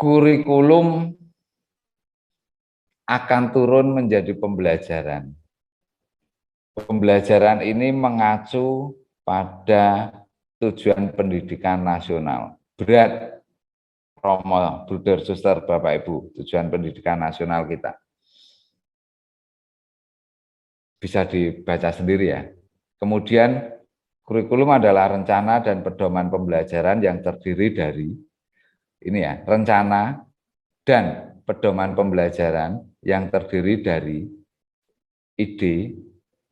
kurikulum akan turun menjadi pembelajaran. Pembelajaran ini mengacu pada tujuan pendidikan nasional. Berat, Romo, Bruder, Suster, Bapak, Ibu, tujuan pendidikan nasional kita. Bisa dibaca sendiri ya. Kemudian kurikulum adalah rencana dan pedoman pembelajaran yang terdiri dari ini ya, rencana dan pedoman pembelajaran yang terdiri dari ide,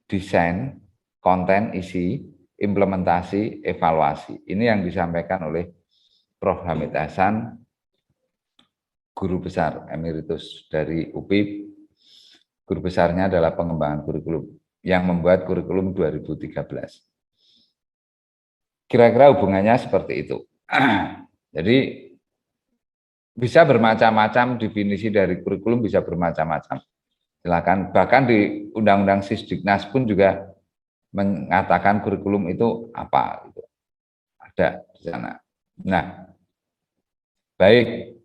desain, konten, isi, implementasi, evaluasi. Ini yang disampaikan oleh Prof. Hamid Hasan, guru besar emeritus dari UPI. Guru besarnya adalah pengembangan kurikulum yang membuat kurikulum 2013. Kira-kira hubungannya seperti itu. Jadi bisa bermacam-macam definisi dari kurikulum, bisa bermacam-macam. Silakan, bahkan di Undang-Undang Sisdiknas pun juga mengatakan kurikulum itu apa, gitu. Ada di sana. Nah, baik.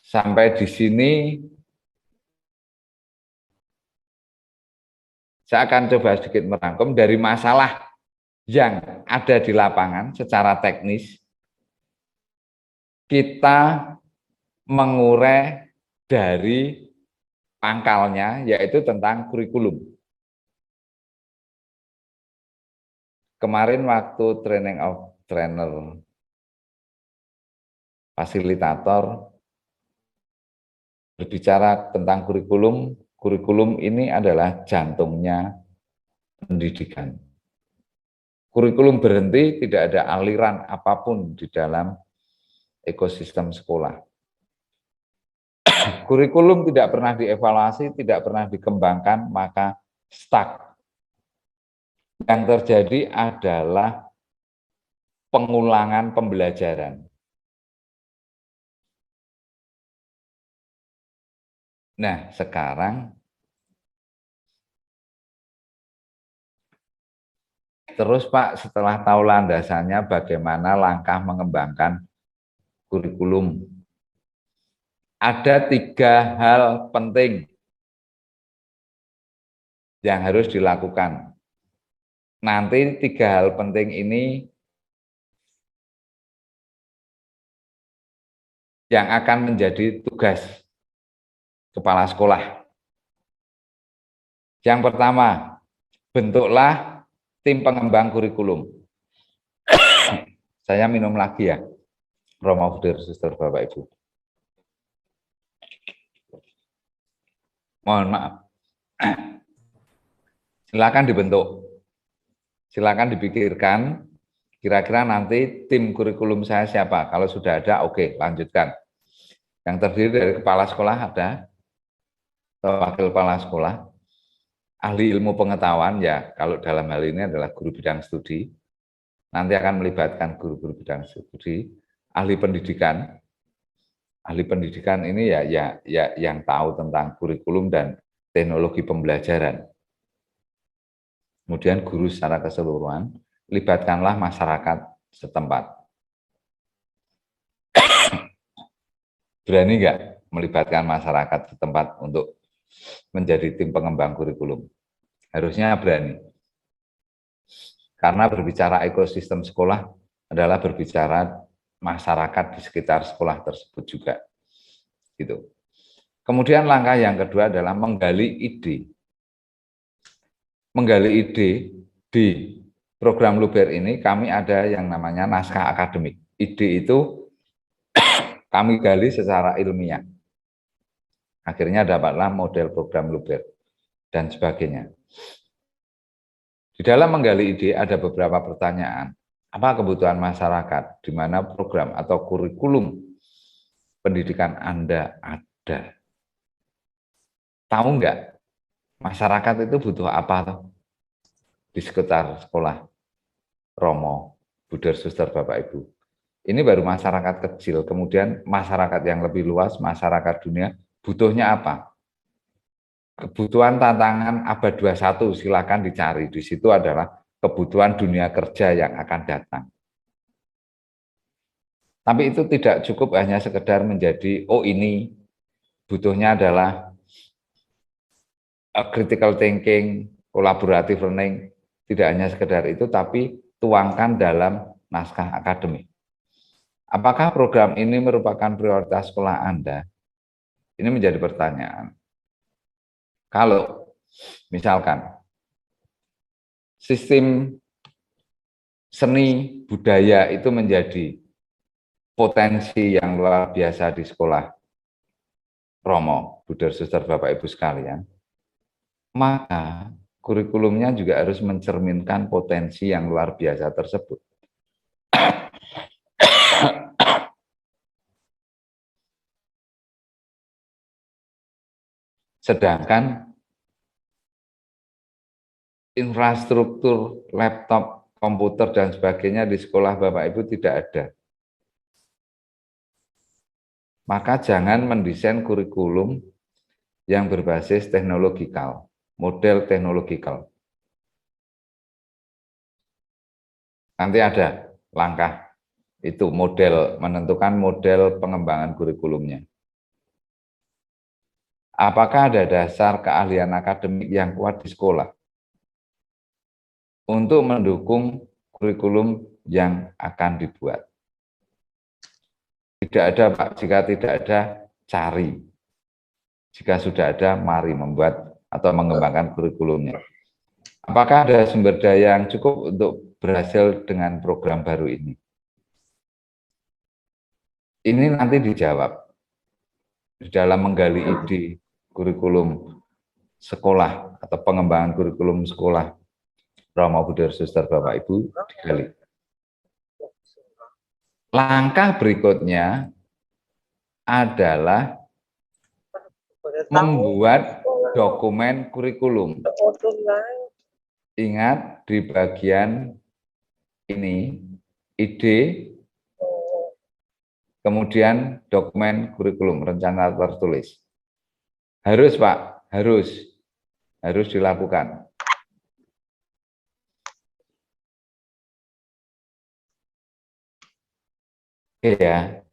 Sampai di sini saya akan coba sedikit merangkum dari masalah yang ada di lapangan secara teknis. Kita mengurai dari pangkalnya, yaitu tentang kurikulum. Kemarin waktu training of trainer fasilitator berbicara tentang kurikulum, kurikulum ini adalah jantungnya pendidikan. Kurikulum berhenti, tidak ada aliran apapun di dalam ekosistem sekolah. Kurikulum tidak pernah dievaluasi, tidak pernah dikembangkan, maka stuck. Yang terjadi adalah pengulangan pembelajaran. Nah, sekarang terus Pak, setelah tahu landasannya bagaimana langkah mengembangkan kurikulum. Ada 3 hal penting yang harus dilakukan. Nanti 3 hal penting ini yang akan menjadi tugas kepala sekolah. Yang pertama, bentuklah tim pengembang kurikulum. Saya minum lagi ya, Romo, Bruder, Suster, Bapak, Ibu. Mohon maaf. Silakan dibentuk. Silakan dipikirkan, kira-kira nanti tim kurikulum saya siapa. Kalau sudah ada, oke, lanjutkan. Yang terdiri dari kepala sekolah ada, wakil kepala sekolah, ahli ilmu pengetahuan, ya kalau dalam hal ini adalah guru bidang studi, nanti akan melibatkan guru-guru bidang studi, ahli pendidikan. Ahli pendidikan ini ya yang tahu tentang kurikulum dan teknologi pembelajaran. Kemudian guru secara keseluruhan, libatkanlah masyarakat setempat. Berani nggak melibatkan masyarakat setempat untuk menjadi tim pengembang kurikulum? Harusnya berani. Karena berbicara ekosistem sekolah adalah berbicara masyarakat di sekitar sekolah tersebut juga. Gitu. Kemudian langkah yang kedua adalah menggali ide. Menggali ide di program Luber ini kami ada yang namanya naskah akademik. Ide itu kami gali secara ilmiah. Akhirnya dapatlah model program Luber dan sebagainya. Di dalam menggali ide ada beberapa pertanyaan. Apa kebutuhan masyarakat di mana program atau kurikulum pendidikan Anda ada? Tahu nggak masyarakat itu butuh apa tuh di sekitar sekolah Romo, Bruder, Suster, Bapak, Ibu? Ini baru masyarakat kecil, kemudian masyarakat yang lebih luas, masyarakat dunia, butuhnya apa? Kebutuhan tantangan abad 21, silakan dicari. Di situ adalah kebutuhan dunia kerja yang akan datang. Tapi itu tidak cukup hanya sekedar menjadi, oh ini butuhnya adalah critical thinking, collaborative learning, tidak hanya sekedar itu, tapi tuangkan dalam naskah akademik. Apakah program ini merupakan prioritas sekolah Anda? Ini menjadi pertanyaan. Kalau misalkan sistem seni budaya itu menjadi potensi yang luar biasa di sekolah Romo, Buder, Suster, Bapak, Ibu sekalian, maka kurikulumnya juga harus mencerminkan potensi yang luar biasa tersebut. Sedangkan infrastruktur laptop, komputer, dan sebagainya di sekolah Bapak Ibu tidak ada. Maka jangan mendesain kurikulum yang berbasis teknologikal, model teknologikal. Nanti ada langkah itu model, menentukan model pengembangan kurikulumnya. Apakah ada dasar keahlian akademik yang kuat di sekolah untuk mendukung kurikulum yang akan dibuat? Tidak ada, Pak. Jika tidak ada, cari. Jika sudah ada, mari membuat atau mengembangkan kurikulumnya. Apakah ada sumber daya yang cukup untuk berhasil dengan program baru ini? Ini nanti dijawab di dalam menggali ide kurikulum sekolah atau pengembangan kurikulum sekolah Romo, Buder, Suster, Bapak, Ibu digali. Langkah berikutnya adalah membuat dokumen kurikulum. Ingat di bagian ini, ide, kemudian dokumen kurikulum, rencana tertulis. Harus, Pak, harus dilakukan. Oke ya.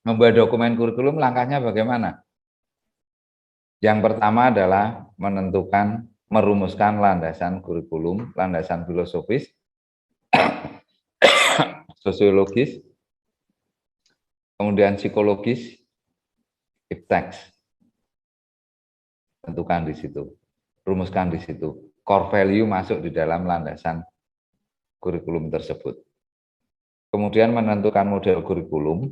Membuat dokumen kurikulum langkahnya bagaimana? Yang pertama adalah menentukan, merumuskan landasan kurikulum, landasan filosofis, sosiologis, kemudian psikologis, ipteks. Tentukan di situ, rumuskan di situ. Core value masuk di dalam landasan kurikulum tersebut. Kemudian menentukan model kurikulum,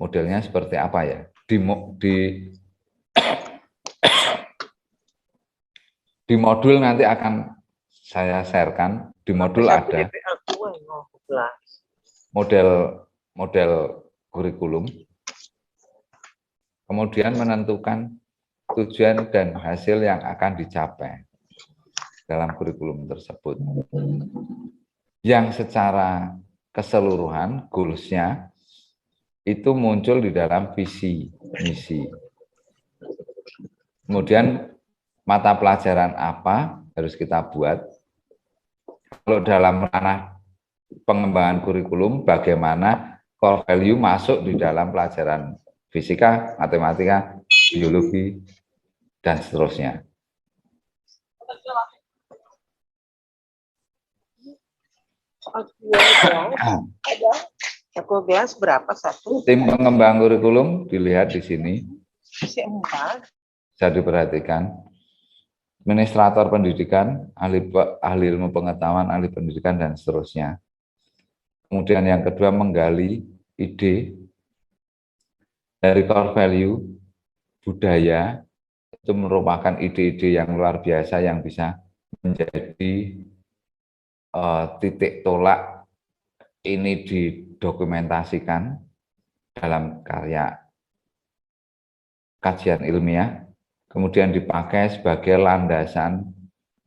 modelnya seperti apa ya? Di modul nanti akan saya sharekan. Di modul ada model kurikulum, kemudian menentukan tujuan dan hasil yang akan dicapai dalam kurikulum tersebut. Yang secara keseluruhan goals-nya itu muncul di dalam visi misi. Kemudian mata pelajaran apa harus kita buat. Kalau dalam ranah pengembangan kurikulum, bagaimana core value masuk di dalam pelajaran fisika, matematika, biologi, dan seterusnya. Aku gelas berapa satu? Tim pengembang kurikulum dilihat di sini. Bisa diperhatikan. Administrator pendidikan, ahli ilmu pengetahuan, ahli pendidikan, dan seterusnya. Kemudian yang kedua, menggali ide dari core value budaya, itu merupakan ide-ide yang luar biasa yang bisa menjadi titik tolak ini didokumentasikan dalam karya kajian ilmiah, kemudian dipakai sebagai landasan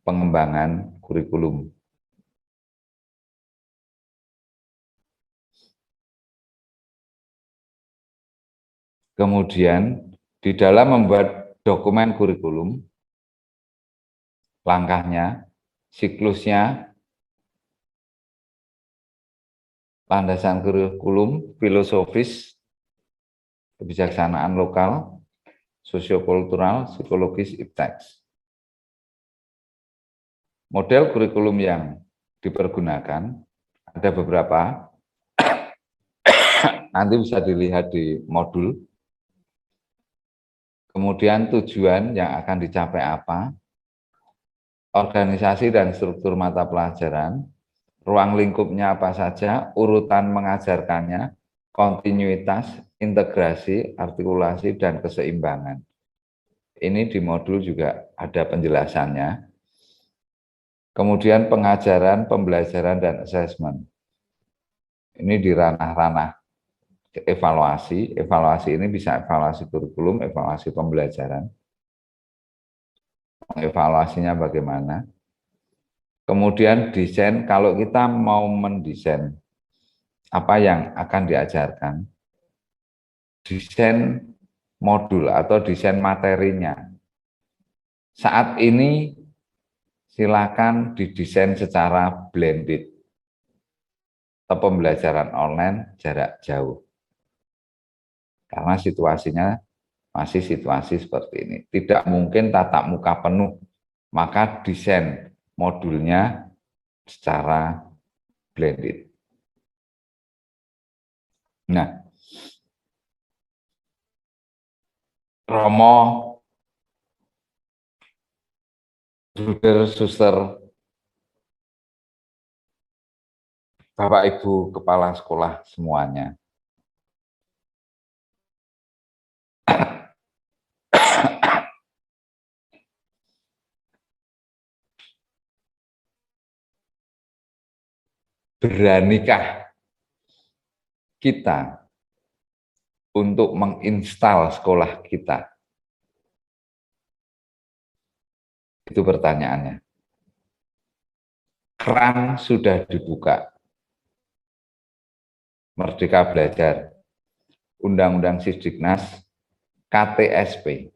pengembangan kurikulum. Kemudian di dalam membuat dokumen kurikulum, langkahnya, siklusnya, landasan kurikulum, filosofis, kebijaksanaan lokal, sosiokultural, psikologis, ipteks. Model kurikulum yang dipergunakan ada beberapa, nanti bisa dilihat di modul. Kemudian tujuan yang akan dicapai apa, organisasi dan struktur mata pelajaran, ruang lingkupnya apa saja, urutan mengajarkannya, kontinuitas, integrasi, artikulasi, dan keseimbangan. Ini di modul juga ada penjelasannya. Kemudian pengajaran, pembelajaran, dan asesmen. Ini di ranah-ranah evaluasi. Evaluasi ini bisa evaluasi kurikulum, evaluasi pembelajaran. Evaluasinya bagaimana. Kemudian desain, kalau kita mau mendesain apa yang akan diajarkan, desain modul atau desain materinya. Saat ini silakan didesain secara blended atau pembelajaran online jarak jauh. Karena situasinya masih situasi seperti ini. Tidak mungkin tatap muka penuh, maka desain modulnya secara blended. Nah, Romo, Bruder, Suster, Bapak Ibu Kepala Sekolah semuanya. Beranikah kita untuk menginstal sekolah kita? Itu pertanyaannya. Keran sudah dibuka. Merdeka Belajar, Undang-Undang Sisdiknas, KTSP.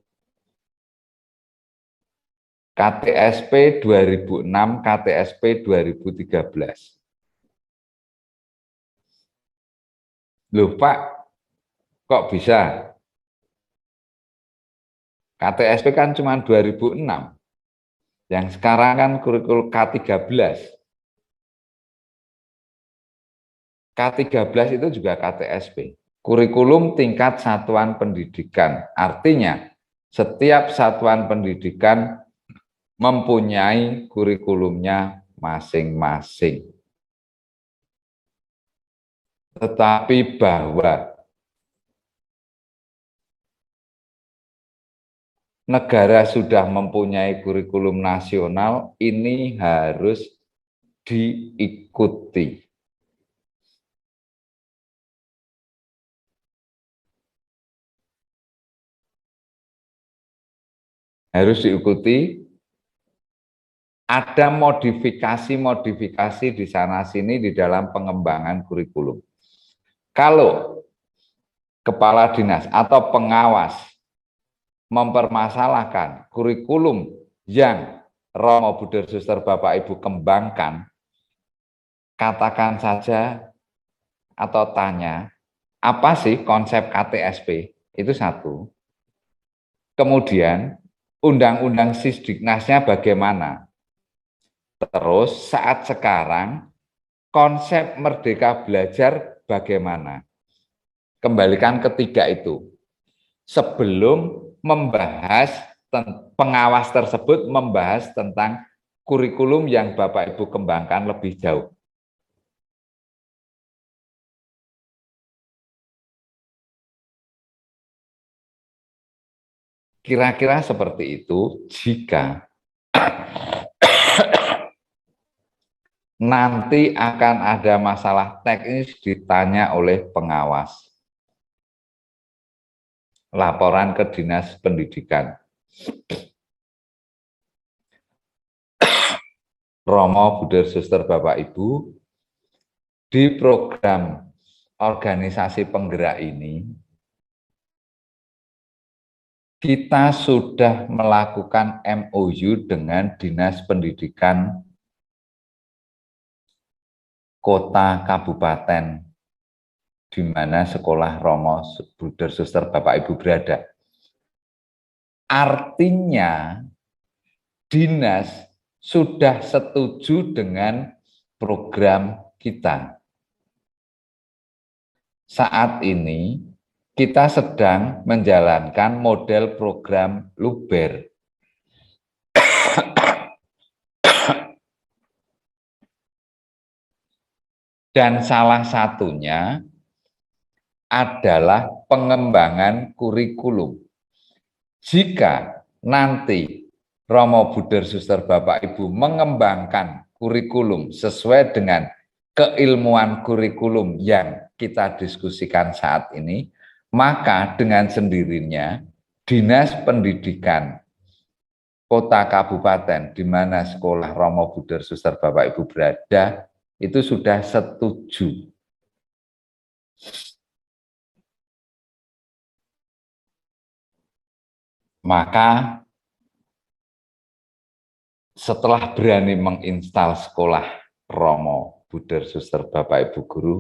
KTSP 2006, KTSP 2013. Loh Pak, kok bisa? KTSP kan cuma 2006. Yang sekarang kan kurikulum K13. K13 itu juga KTSP. Kurikulum tingkat satuan pendidikan. Artinya, setiap satuan pendidikan mempunyai kurikulumnya masing-masing. Tetapi bahwa negara sudah mempunyai kurikulum nasional, ini harus diikuti. Harus diikuti. Ada modifikasi-modifikasi di sana-sini di dalam pengembangan kurikulum. Kalau kepala dinas atau pengawas mempermasalahkan kurikulum yang Romo Buder Suster Bapak Ibu kembangkan, katakan saja atau tanya, apa sih konsep KTSP? Itu satu. Kemudian, Undang-Undang Sisdiknasnya bagaimana? Terus saat sekarang, konsep Merdeka Belajar bagaimana? Kembalikan ketiga itu. Sebelum membahas, pengawas tersebut membahas tentang kurikulum yang Bapak Ibu kembangkan lebih jauh. Kira-kira seperti itu jika nanti akan ada masalah teknis ditanya oleh pengawas. Laporan ke Dinas Pendidikan. Romo Buder Suster Bapak Ibu, di program organisasi penggerak ini kita sudah melakukan MOU dengan Dinas Pendidikan Kota Kabupaten di mana sekolah Romo Buder Suster Bapak Ibu berada. Artinya dinas sudah setuju dengan program kita. Saat ini kita sedang menjalankan model program Luber. Dan salah satunya adalah pengembangan kurikulum. Jika nanti Romo Buder Suster Bapak Ibu mengembangkan kurikulum sesuai dengan keilmuan kurikulum yang kita diskusikan saat ini, maka dengan sendirinya Dinas Pendidikan Kota Kabupaten di mana sekolah Romo Buder Suster Bapak Ibu berada itu sudah setuju. Maka setelah berani menginstal sekolah Romo Buder Suster Bapak Ibu Guru,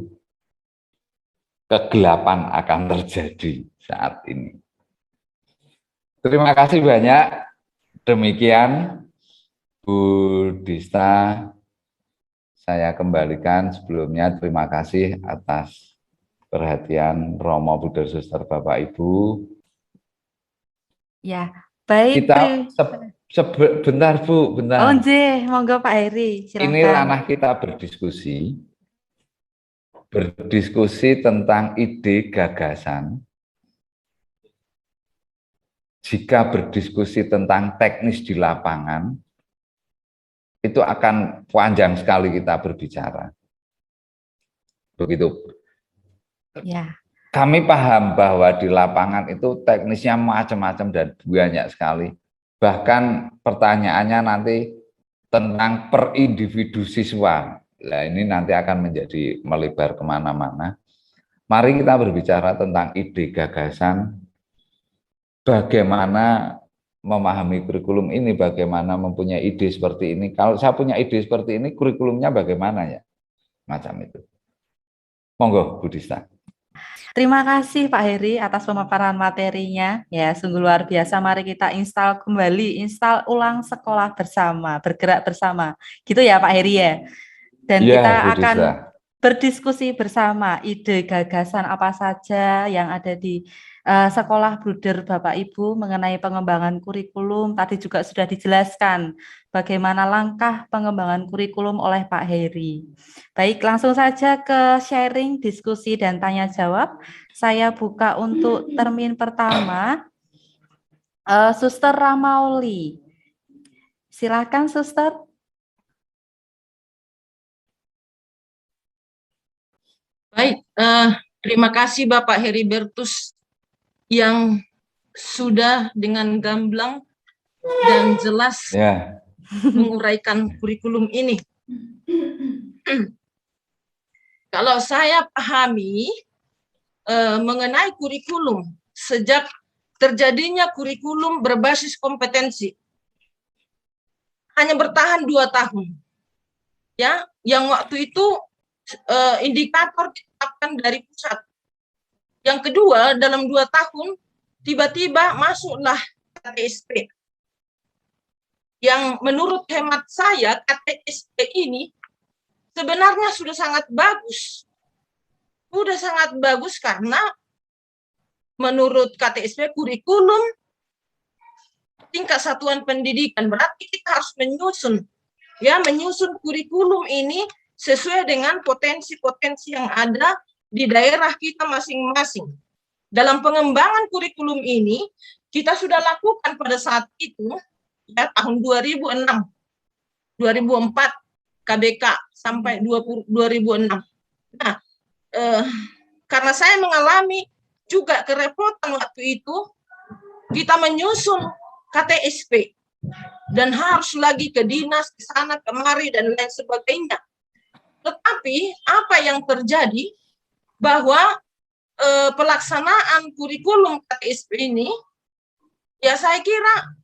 kegelapan akan terjadi saat ini. Terima kasih banyak. Demikian Bu Dista, saya kembalikan sebelumnya terima kasih atas perhatian Romo Buder Suster Bapak Ibu. Ya, baik. Kita sebentar Bu, bentar. Oh, monggo Pak Heri, silakan. Ini ranah kita berdiskusi tentang ide gagasan. Jika berdiskusi tentang teknis di lapangan, itu akan panjang sekali kita berbicara. Begitu. Ya. Kami paham bahwa di lapangan itu teknisnya macam-macam dan banyak sekali. Bahkan pertanyaannya nanti tentang per individu siswa. Nah, ini nanti akan menjadi melebar kemana-mana. Mari kita berbicara tentang ide gagasan, bagaimana memahami kurikulum ini, bagaimana mempunyai ide seperti ini. Kalau saya punya ide seperti ini, kurikulumnya bagaimana ya? Macam itu. Monggo, Bu Dista. Terima kasih Pak Heri atas pemaparan materinya. Ya, sungguh luar biasa. Mari kita install ulang sekolah bersama, bergerak bersama. Gitu ya Pak Heri ya. Dan ya, kita Bu akan Dista berdiskusi bersama ide gagasan apa saja yang ada di sekolah Buder Bapak Ibu mengenai pengembangan kurikulum. Tadi juga sudah dijelaskan bagaimana langkah pengembangan kurikulum oleh Pak Heri. Baik, langsung saja ke sharing, diskusi, dan tanya jawab. Saya buka untuk termin pertama. Suster Ramauli. Silakan, Suster. Baik, terima kasih Bapak Heribertus yang sudah dengan gamblang dan jelas menguraikan kurikulum ini. Kalau saya pahami mengenai kurikulum, sejak terjadinya kurikulum berbasis kompetensi, hanya bertahan 2 tahun. Ya, yang waktu itu indikator ditetapkan dari pusat. Yang kedua, dalam 2 tahun, tiba-tiba masuklah KTSP. Yang menurut hemat saya, KTSP ini sebenarnya sudah sangat bagus. Sudah sangat bagus karena menurut KTSP kurikulum tingkat satuan pendidikan. Berarti kita harus menyusun kurikulum ini sesuai dengan potensi-potensi yang ada di daerah kita masing-masing. Dalam pengembangan kurikulum ini, kita sudah lakukan pada saat itu, ya, tahun 2006, 2004, KBK, sampai 2006. Nah, karena saya mengalami juga kerepotan waktu itu, kita menyusun KTSP, dan harus lagi ke dinas, ke sana, kemari, dan lain sebagainya. Tetapi apa yang terjadi bahwa pelaksanaan kurikulum KTSP ini ya saya kira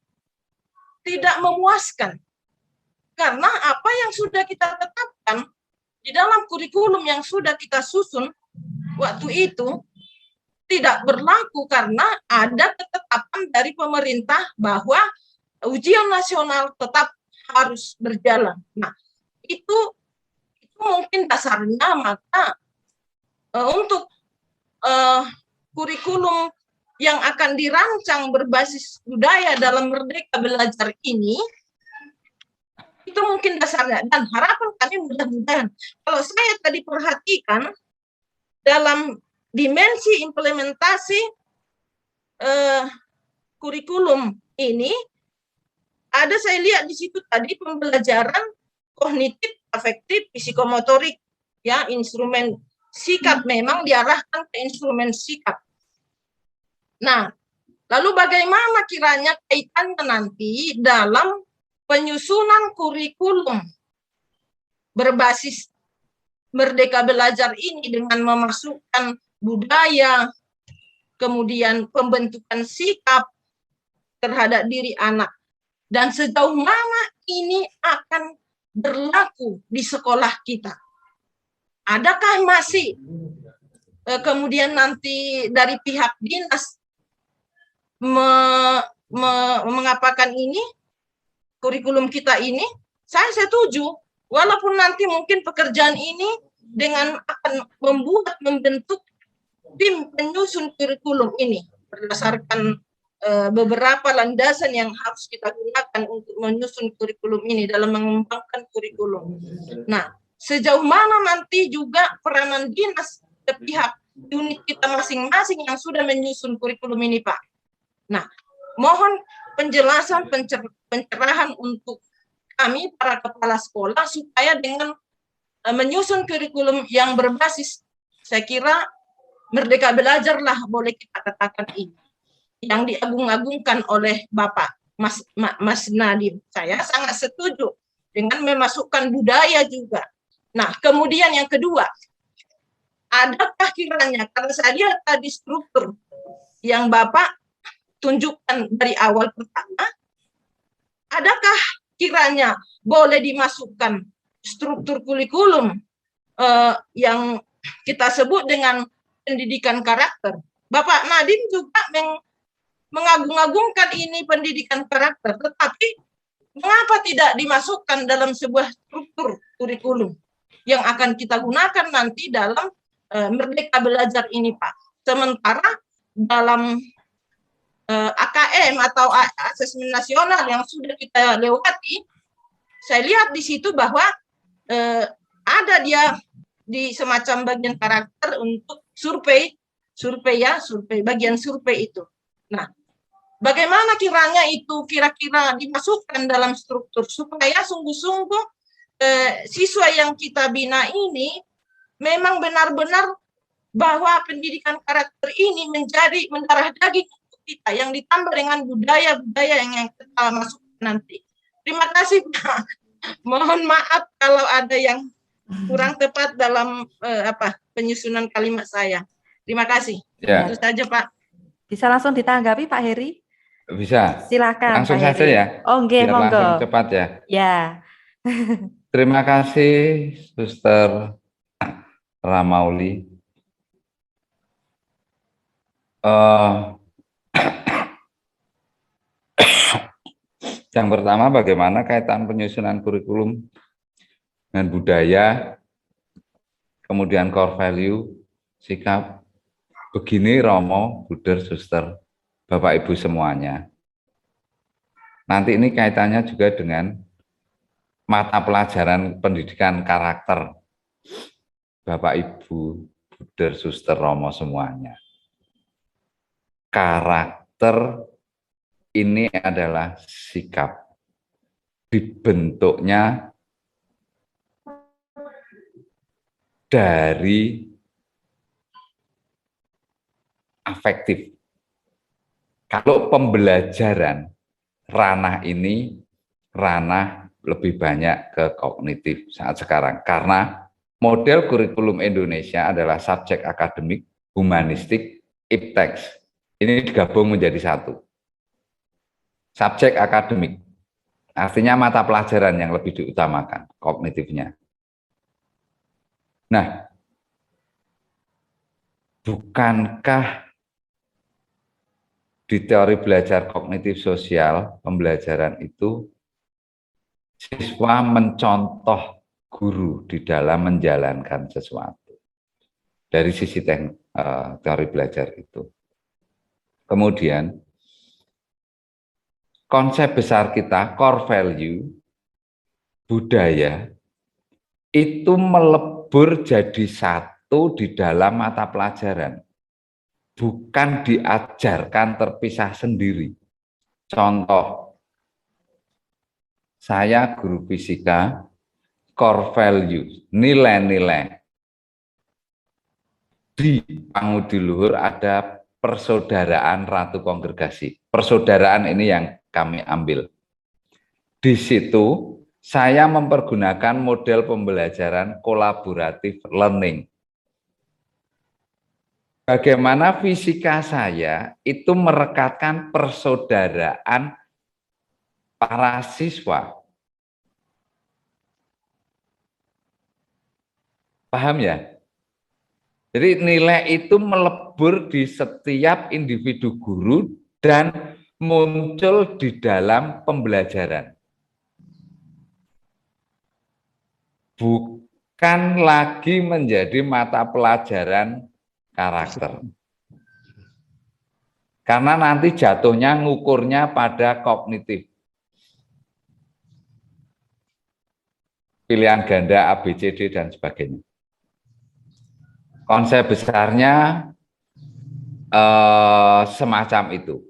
tidak memuaskan. Karena apa yang sudah kita tetapkan di dalam kurikulum yang sudah kita susun waktu itu tidak berlaku karena ada ketetapan dari pemerintah bahwa ujian nasional tetap harus berjalan. Nah, itu mungkin dasarnya. Maka untuk kurikulum yang akan dirancang berbasis budaya dalam Merdeka Belajar ini, itu mungkin dasarnya. Dan harapan kami mudah-mudahan, kalau saya tadi perhatikan dalam dimensi implementasi kurikulum ini, ada saya lihat di situ tadi pembelajaran kognitif, afektif, psikomotorik, ya, instrumen sikap memang diarahkan ke instrumen sikap. Nah, lalu bagaimana kiranya kaitannya nanti dalam penyusunan kurikulum berbasis Merdeka Belajar ini dengan memasukkan budaya, kemudian pembentukan sikap terhadap diri anak, dan sejauh mana ini akan berlaku di sekolah kita. Adakah masih kemudian nanti dari pihak dinas mengapakan ini, kurikulum kita ini? Saya setuju, walaupun nanti mungkin pekerjaan ini dengan akan membentuk tim penyusun kurikulum ini berdasarkan beberapa landasan yang harus kita gunakan untuk menyusun kurikulum ini dalam mengembangkan kurikulum. Nah, sejauh mana nanti juga peranan dinas ke pihak unit kita masing-masing yang sudah menyusun kurikulum ini, Pak. Nah, mohon penjelasan, pencerahan untuk kami para kepala sekolah supaya dengan menyusun kurikulum yang berbasis, saya kira Merdeka Belajarlah boleh kita katakan ini yang diagung-agungkan oleh Bapak Mas Nadiem. Saya sangat setuju dengan memasukkan budaya juga. Nah, kemudian yang kedua, adakah kiranya, karena saya lihat tadi struktur yang Bapak tunjukkan dari awal pertama, adakah kiranya boleh dimasukkan struktur kurikulum yang kita sebut dengan pendidikan karakter? Bapak Nadiem juga mengagung-agungkan ini pendidikan karakter, tetapi mengapa tidak dimasukkan dalam sebuah struktur kurikulum yang akan kita gunakan nanti dalam Merdeka Belajar ini, Pak? Sementara dalam AKM atau asesmen nasional yang sudah kita lewati, saya lihat di situ bahwa ada dia di semacam bagian karakter untuk survei bagian survei itu. Nah, bagaimana kiranya itu kira-kira dimasukkan dalam struktur supaya sungguh-sungguh siswa yang kita bina ini memang benar-benar bahwa pendidikan karakter ini menjadi mendarah daging kita yang ditambah dengan budaya-budaya yang kita masukkan nanti. Terima kasih, Pak. Mohon maaf kalau ada yang kurang tepat dalam penyusunan kalimat saya. Terima kasih. Ya. Itu saja, Pak. Bisa langsung ditanggapi, Pak Heri? Bisa. Silakan. Langsung Pak saja Heri. ya. Oh, nggih, biar monggo. langsung cepat ya. Ya. Terima kasih, Suster Ramauli. Yang pertama, bagaimana kaitan penyusunan kurikulum dengan budaya, kemudian core value, sikap. Begini Romo, Buder, Suster, Bapak Ibu semuanya. Nanti ini kaitannya juga dengan mata pelajaran pendidikan karakter. Bapak Ibu, Buder, Suster, Romo semuanya. Karakter ini adalah sikap. Dibentuknya dari afektif. Kalau pembelajaran, ranah ini ranah lebih banyak ke kognitif saat sekarang. Karena model kurikulum Indonesia adalah subjek akademik, humanistik, ipteks. Ini digabung menjadi satu. subjek akademik. Artinya mata pelajaran yang lebih diutamakan, kognitifnya. Nah, bukankah di teori belajar kognitif sosial, pembelajaran itu siswa mencontoh guru di dalam menjalankan sesuatu dari sisi teori belajar itu. Kemudian konsep besar kita, core value, budaya, itu melebur jadi satu di dalam mata pelajaran. Bukan diajarkan terpisah sendiri. Contoh, saya guru fisika, core value, nilai-nilai. Di Pangudi Luhur ada persaudaraan Ratu Kongregasi. Persaudaraan ini yang kami ambil. Di situ saya mempergunakan model pembelajaran kolaboratif learning. Bagaimana fisika saya itu merekatkan persaudaraan para siswa. Paham ya? Jadi nilai itu melebur di setiap individu guru dan muncul di dalam pembelajaran. Bukan lagi menjadi mata pelajaran karakter. Karena nanti jatuhnya ngukurnya pada kognitif. Pilihan ganda A, B, C, D, dan sebagainya. Konsep besarnya semacam itu.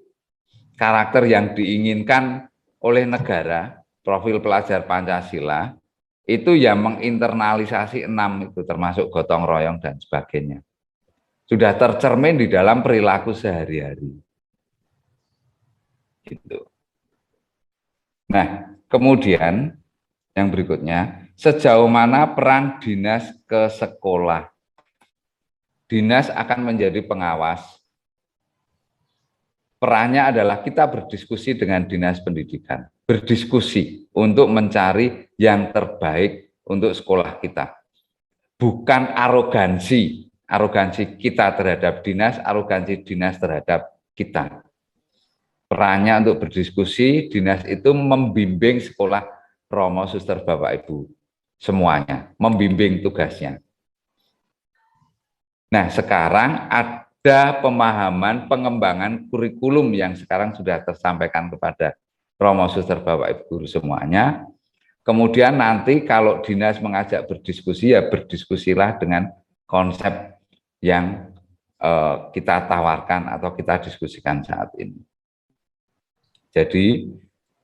Karakter yang diinginkan oleh negara, profil pelajar Pancasila, itu yang menginternalisasi 6 itu, termasuk gotong royong dan sebagainya. Sudah tercermin di dalam perilaku sehari-hari. Gitu. Nah, kemudian yang berikutnya, sejauh mana peran dinas ke sekolah? Dinas akan menjadi pengawas. Perannya adalah kita berdiskusi dengan dinas pendidikan. Berdiskusi untuk mencari yang terbaik untuk sekolah kita. Bukan arogansi. Arogansi kita terhadap dinas, arogansi dinas terhadap kita. Perannya untuk berdiskusi, dinas itu membimbing sekolah Romo, Suster, Bapak, Ibu. Semuanya, membimbing tugasnya. Nah, sekarang ada pemahaman pengembangan kurikulum yang sekarang sudah tersampaikan kepada Romo, Suster, Bapak, Ibu guru semuanya. Kemudian nanti kalau dinas mengajak berdiskusi, ya berdiskusilah dengan konsep yang kita tawarkan atau kita diskusikan saat ini. Jadi,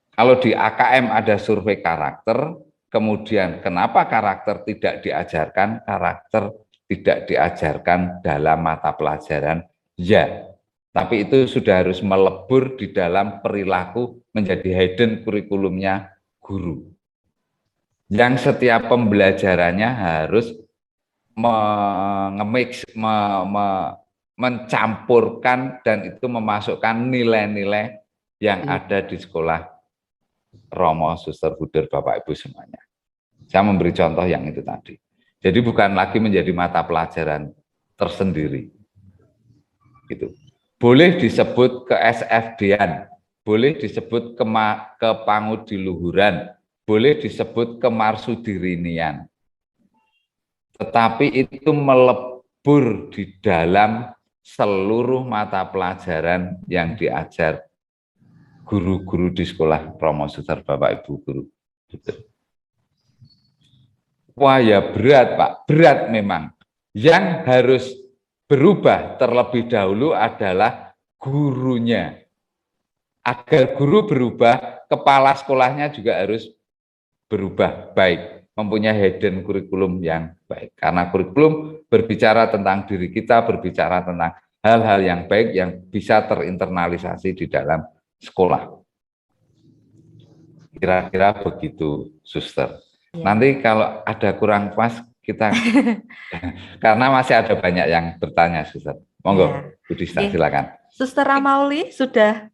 kalau di AKM ada survei karakter, kemudian kenapa karakter tidak diajarkan? Karakter tidak diajarkan dalam mata pelajaran, ya. Tapi itu sudah harus melebur di dalam perilaku menjadi hidden kurikulumnya guru. Yang setiap pembelajarannya harus mencampurkan dan itu memasukkan nilai-nilai yang ada di sekolah Romo, Suster, Buder, Bapak, Ibu semuanya. Saya memberi contoh yang itu tadi. Jadi bukan lagi menjadi mata pelajaran tersendiri. Gitu. Boleh disebut ke SFD-an, boleh disebut ke Pangudiluhuran, boleh disebut ke Marsudirinian. Tetapi itu melebur di dalam seluruh mata pelajaran yang diajar guru-guru di sekolah Romo, Suster, Bapak, Ibu guru. Gitu. Wah ya berat Pak, berat memang. Yang harus berubah terlebih dahulu adalah gurunya. Agar guru berubah, kepala sekolahnya juga harus berubah baik, mempunyai hidden kurikulum yang baik. Karena kurikulum berbicara tentang diri kita, berbicara tentang hal-hal yang baik yang bisa terinternalisasi di dalam sekolah. Kira-kira begitu, Suster. Ya. Nanti kalau ada kurang pas kita karena masih ada banyak yang bertanya, Suster. Monggo, ya. Bu Dista, silakan. Suster Ramauli sudah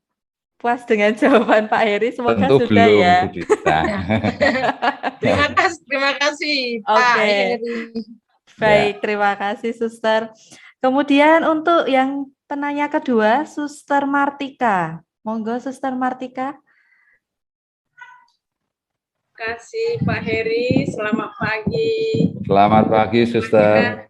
puas dengan jawaban Pak Heri? Semoga Tentu sudah belum, ya. Bu Dita. Terima kasih Pak Oke. Heri. Baik, terima kasih Suster. Kemudian untuk yang penanya kedua, Suster Martika. Monggo Suster Martika. Terima kasih Pak Heri, selamat pagi. Selamat pagi, Suster.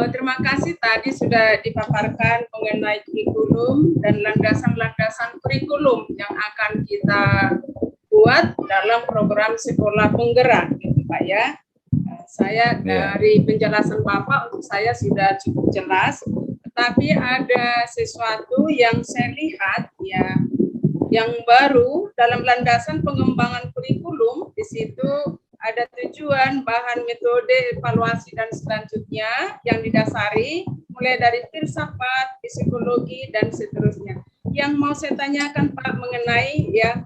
Terima kasih tadi sudah dipaparkan mengenai kurikulum dan landasan-landasan kurikulum yang akan kita buat dalam program sekolah penggerak, gitu Pak ya. Saya dari penjelasan Bapak untuk saya sudah cukup jelas, tetapi ada sesuatu yang saya lihat ya, yang baru dalam landasan pengembangan kurikulum. Di situ ada tujuan, bahan, metode, evaluasi, dan selanjutnya yang didasari mulai dari filsafat, psikologi, dan seterusnya. Yang mau saya tanyakan Pak mengenai ya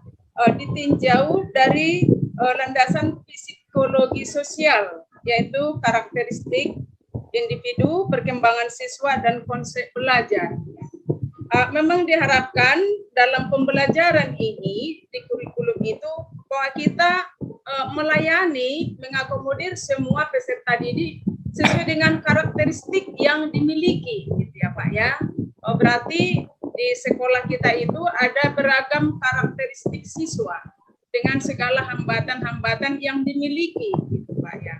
ditinjau dari landasan psikologi sosial, yaitu karakteristik individu, perkembangan siswa, dan konsep belajar. Memang diharapkan dalam pembelajaran ini di kurikulum itu bahwa kita melayani, mengakomodir semua peserta didik sesuai dengan karakteristik yang dimiliki, gitu ya Pak ya. Berarti di sekolah kita itu ada beragam karakteristik siswa dengan segala hambatan-hambatan yang dimiliki, gitu Pak ya.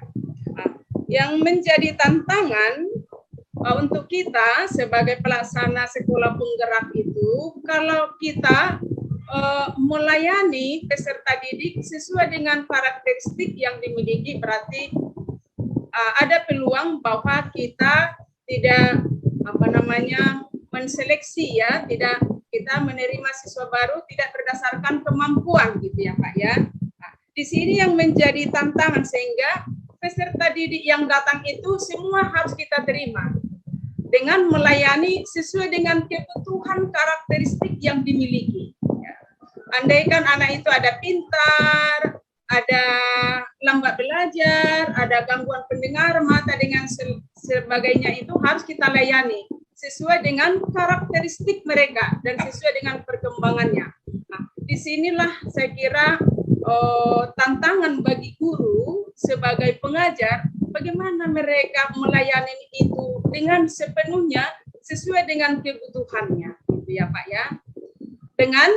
Yang menjadi tantangan untuk kita sebagai pelaksana sekolah penggerak itu, kalau kita melayani peserta didik sesuai dengan karakteristik yang dimiliki, berarti ada peluang bahwa kita tidak menseleksi ya, tidak kita menerima siswa baru tidak berdasarkan kemampuan, gitu ya Pak ya. Di sini yang menjadi tantangan, sehingga peserta didik yang datang itu semua harus kita terima dengan melayani sesuai dengan kebutuhan karakteristik yang dimiliki. Ya. Andaikan anak itu ada pintar, ada lambat belajar, ada gangguan pendengar, mata, dengan sebagainya, itu harus kita layani sesuai dengan karakteristik mereka dan sesuai dengan perkembangannya. Nah, disinilah saya kira tantangan bagi guru sebagai pengajar, bagaimana mereka melayani itu dengan sepenuhnya sesuai dengan kebutuhannya, gitu ya Pak ya, dengan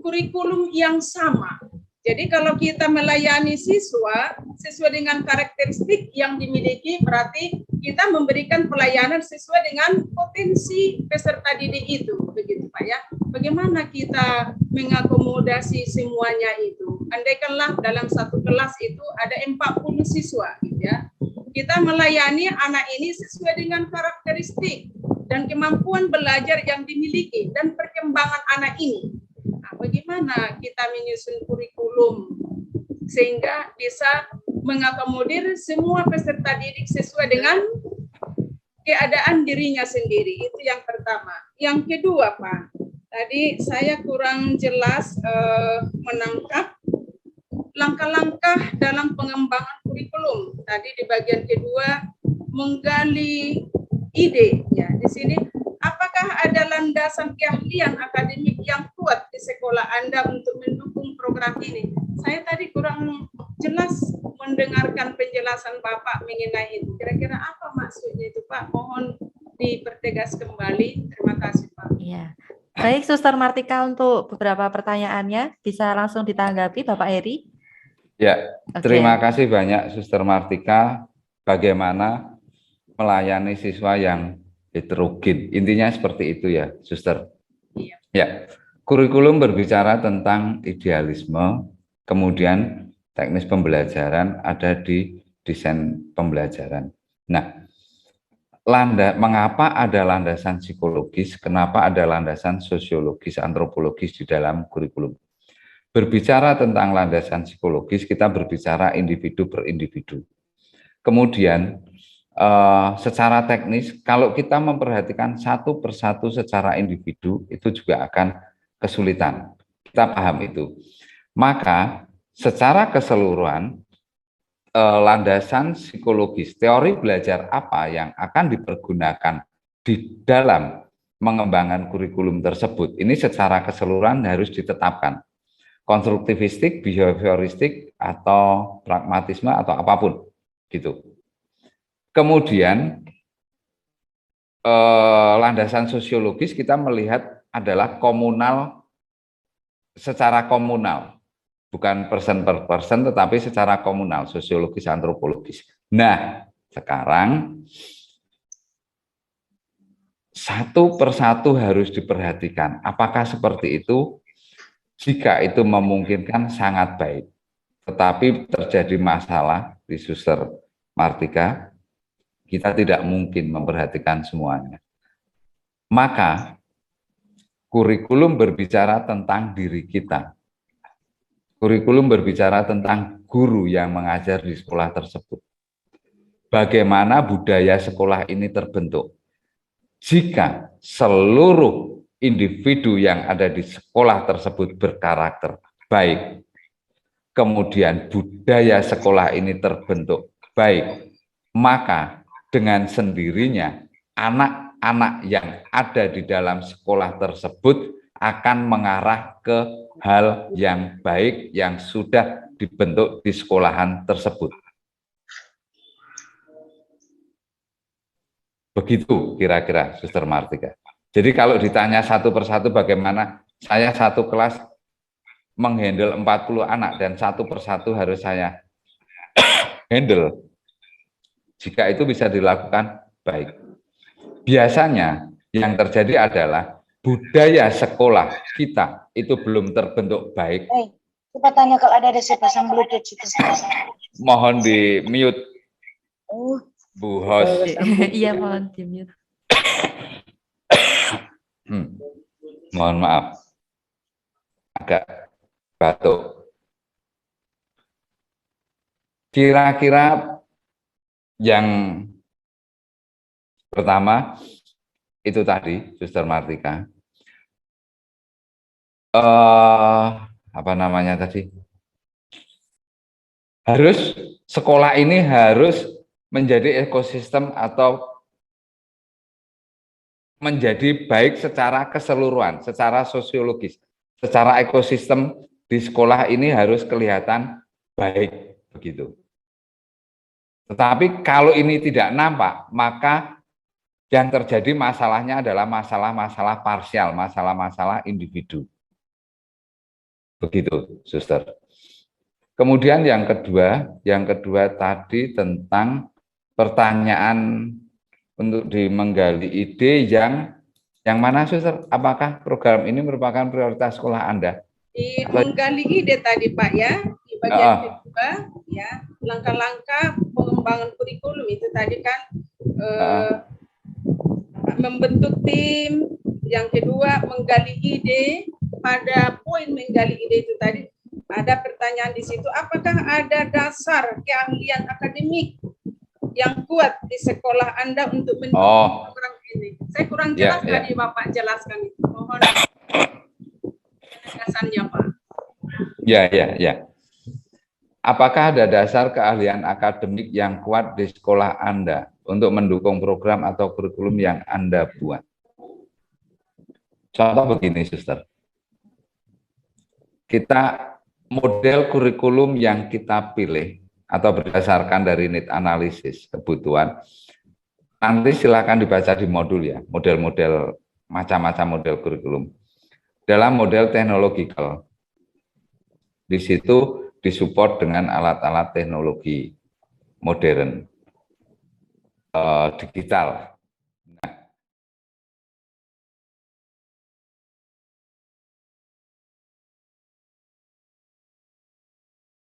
kurikulum yang sama. Jadi kalau kita melayani siswa sesuai dengan karakteristik yang dimiliki, berarti kita memberikan pelayanan sesuai dengan potensi peserta didik itu, begitu Pak ya. Bagaimana kita mengakomodasi semuanya itu? Andaikanlah dalam satu kelas itu ada 40 siswa, gitu ya. Kita melayani anak ini sesuai dengan karakteristik dan kemampuan belajar yang dimiliki dan perkembangan anak ini. Nah, bagaimana kita menyusun kurikulum sehingga bisa mengakomodir semua peserta didik sesuai dengan keadaan dirinya sendiri. Itu yang pertama. Yang kedua, Pak, tadi saya kurang jelas menangkap langkah-langkah dalam pengembangan kurikulum. Tadi di bagian kedua menggali ide. Ya, di sini apakah ada landasan keahlian akademik yang kuat di sekolah Anda untuk mendukung program ini? Saya tadi kurang jelas mendengarkan penjelasan Bapak mengenai itu. Kira-kira apa maksudnya itu, Pak? Mohon dipertegas kembali. Terima kasih, Pak. Iya. Baik, Suster Martika, untuk beberapa pertanyaannya bisa langsung ditanggapi Bapak Heri. Ya, terima kasih banyak Suster Martika. Bagaimana melayani siswa yang heterogen. Intinya seperti itu ya, Suster. Iya. Ya, kurikulum berbicara tentang idealisme, kemudian teknis pembelajaran ada di desain pembelajaran. Nah, mengapa ada landasan psikologis, kenapa ada landasan sosiologis, antropologis di dalam kurikulum? Berbicara tentang landasan psikologis, kita berbicara individu per individu. Kemudian, secara teknis, kalau kita memperhatikan satu persatu secara individu, itu juga akan kesulitan. Kita paham itu. Maka, secara keseluruhan, landasan psikologis, teori belajar apa yang akan dipergunakan di dalam mengembangkan kurikulum tersebut ini secara keseluruhan harus ditetapkan. Konstruktivistik, behavioristik, atau pragmatisme, atau apapun. Gitu. Kemudian, landasan sosiologis kita melihat adalah komunal, secara komunal. Bukan person per person, tetapi secara komunal, sosiologis, antropologis. Nah, sekarang satu persatu harus diperhatikan. Apakah seperti itu? Jika itu memungkinkan sangat baik. Tetapi terjadi masalah di Suster Martika, kita tidak mungkin memperhatikan semuanya. Maka kurikulum berbicara tentang diri kita. Kurikulum berbicara tentang guru yang mengajar di sekolah tersebut. Bagaimana budaya sekolah ini terbentuk? Jika seluruh individu yang ada di sekolah tersebut berkarakter baik, kemudian budaya sekolah ini terbentuk baik, maka dengan sendirinya anak-anak yang ada di dalam sekolah tersebut akan mengarah ke hal yang baik yang sudah dibentuk di sekolahan tersebut. Begitu kira-kira, Suster Martika. Jadi kalau ditanya satu persatu bagaimana saya satu kelas menghandle 40 anak dan satu persatu harus saya handle. Jika itu bisa dilakukan baik. Biasanya yang terjadi adalah budaya sekolah kita itu belum terbentuk baik. Coba tanya kalau ada si pasang Bluetooth itu. Mohon di mute. Bu host. Iya, mohon di mute. Mohon maaf. Agak batuk. Kira-kira yang pertama itu tadi, Suster Martika. Apa namanya tadi? Harus sekolah ini harus menjadi ekosistem atau menjadi baik secara keseluruhan, secara sosiologis, secara ekosistem di sekolah ini harus kelihatan baik begitu. Tetapi kalau ini tidak nampak, maka yang terjadi masalahnya adalah masalah-masalah parsial, masalah-masalah individu. Begitu, Suster. Kemudian yang kedua tadi tentang pertanyaan untuk menggali ide yang mana, Suster? Apakah program ini merupakan prioritas sekolah Anda? Menggali ide tadi, Pak, ya. Di bagian kedua, ya, langkah-langkah pengembangan kurikulum itu tadi kan membentuk tim. Yang kedua, menggali ide. Pada poin menggali ide itu tadi ada pertanyaan di situ, apakah ada dasar keahlian akademik yang kuat di sekolah Anda untuk mendukung program ini? Saya kurang jelas tadi Bapak jelaskan itu. Mohon penegasannya, Pak. Ya. Apakah ada dasar keahlian akademik yang kuat di sekolah Anda untuk mendukung program atau kurikulum yang Anda buat? Contoh begini, Suster. Model kurikulum yang kita pilih atau berdasarkan dari need analisis kebutuhan, nanti silakan dibaca di modul ya, model-model macam-macam model kurikulum. Dalam model teknologikal, di situ disupport dengan alat-alat teknologi modern, digital.